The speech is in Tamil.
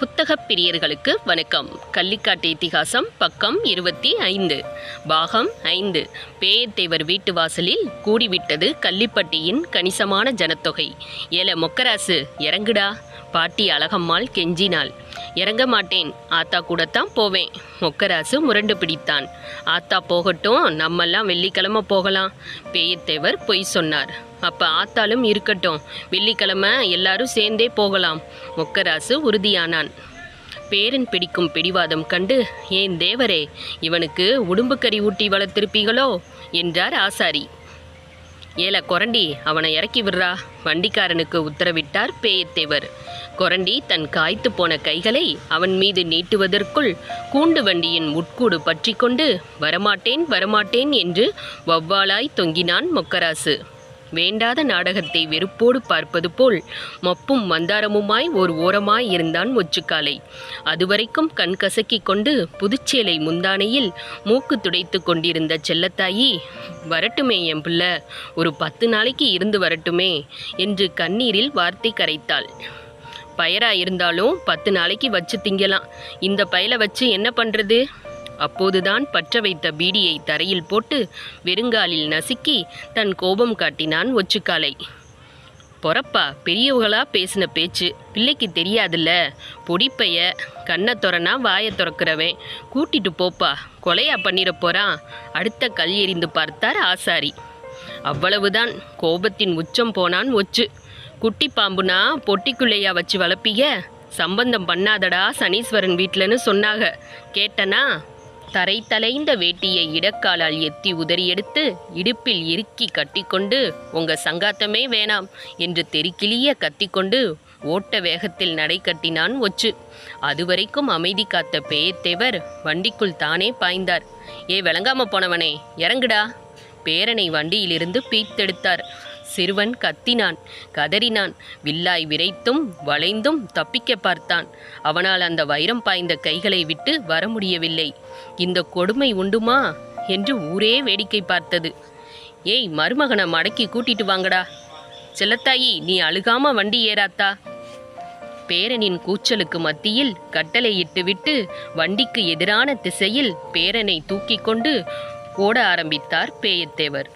புத்தகப் பிரியர்களுக்கு வணக்கம். கள்ளிக்காட்டு இதிகாசம் பக்கம் 25 பாகம் 5. பேயத்தேவர் வீட்டு வாசலில் கூடிவிட்டது கள்ளிப்பட்டியின் கணிசமான ஜனத்தொகை. ஏல மொக்கராசு, இறங்குடா. பாட்டி அழகம்மாள் கெஞ்சினாள். இறங்க மாட்டேன், ஆத்தா கூடத்தான் போவேன். மொக்கராசு முரண்டு பிடித்தான். ஆத்தா போகட்டும், நம்மெல்லாம் வெள்ளிக்கிழமை போகலாம். பேயத்தேவர் பொய் சொன்னார். அப்போ ஆத்தாலும் இருக்கட்டும், வெள்ளிக்கிழமை எல்லாரும் சேர்ந்தே போகலாம். மொக்கராசு உறுதியானான். பேரன் பிடிக்கும் பிடிவாதம் கண்டு, ஏன் தேவரே, இவனுக்கு உடும்புக்கறி ஊட்டி வளர்த்திருப்பீங்களோ என்றார் ஆசாரி. ஏல கொரண்டி, அவனை இறக்கி விடுறா, வண்டிக்காரனுக்கு உத்தரவிட்டார் பேயத்தேவர். கொரண்டி தன் காய்த்து போன கைகளை அவன் மீது நீட்டுவதற்குள் கூண்டு வண்டியின் முட்கூடு பற்றி கொண்டு வரமாட்டேன் வரமாட்டேன் என்று வௌவாலாய் தொங்கினான் மொக்கராசு. வேண்டாத நாடகத்தை வெறுப்போடு பார்ப்பது போல் மப்பும் மந்தாரமுமாய் ஒரு ஓரமாய் இருந்தான் ஒச்சுக்காலை. அதுவரைக்கும் கண் கசக்கி கொண்டு புதுச்சேலை முந்தானையில் மூக்கு துடைத்து கொண்டிருந்த செல்லத்தாயி, வரட்டுமே என் பிள்ளை, ஒரு 10 நாளைக்கு இருந்து வரட்டுமே என்று கண்ணீரில் வார்த்தை கரைத்தாள். பயரா இருந்தாலும் 10 நாளைக்கு வச்சு திங்கலாம், இந்த பயலை வச்சு என்ன பண்ணுறது? அப்போதுதான் பற்ற வைத்த பீடியை தரையில் போட்டு வெறுங்காலில் நசுக்கி தன் கோபம் காட்டினான் ஒச்சுக்காலை. பொறப்பா, பெரியவங்களா பேசின பேச்சு பிள்ளைக்கு தெரியாதுல்ல. பொடிப்பைய கண்ணை திறனா வாயை திறக்கிறவன், கூட்டிட்டு போப்பா, கொலையா பண்ணிட போறான். அடுத்த கல் எறிந்து பார்த்தார் ஆசாரி. அவ்வளவுதான், கோபத்தின் உச்சம் போனான் ஒச்சு. குட்டி பாம்புனா பொட்டிக்குள்ளையா வச்சு வளர்ப்பீங்க? சம்பந்தம் பண்ணாதடா சனீஸ்வரன் வீட்டிலன்னு சொன்னாங்க, கேட்டனா? தரை தலைந்த வேட்டியை இடக்காலால் எத்தி உதறியெடுத்து இடுப்பில் இறுக்கி கட்டிக்கொண்டு, உங்க சங்காத்தமே வேணாம் என்று தெருக்கிளிய கத்திக்கொண்டு ஓட்ட வேகத்தில் நடை கட்டினான் ஒச்சு. அதுவரைக்கும் அமைதி காத்த பேயத்தேவர் வண்டிக்குள் தானே பாய்ந்தார். ஏ விளங்காம போனவனே, இறங்குடா. பேரனை வண்டியிலிருந்து பீத்தெடுத்தார். சிறுவன் கத்தினான், கதறினான், வில்லாய் விரைத்தும் வளைந்தும் தப்பிக்க பார்த்தான். அவனால் அந்த வைரம் பாய்ந்த கைகளை விட்டு வர முடியவில்லை. இந்த கொடுமை உண்டுமா என்று ஊரே வேடிக்கை பார்த்தது. ஏய், மருமகனை மடக்கி கூட்டிட்டு வாங்கடா. செல்லத்தாயி, நீ அழுகாம வண்டி ஏறாத்தா. பேரனின் கூச்சலுக்கு மத்தியில் கட்டளையிட்டு விட்டு வண்டிக்கு எதிரான திசையில் பேரனை தூக்கி கொண்டு ஓட ஆரம்பித்தார் பேயத்தேவர்.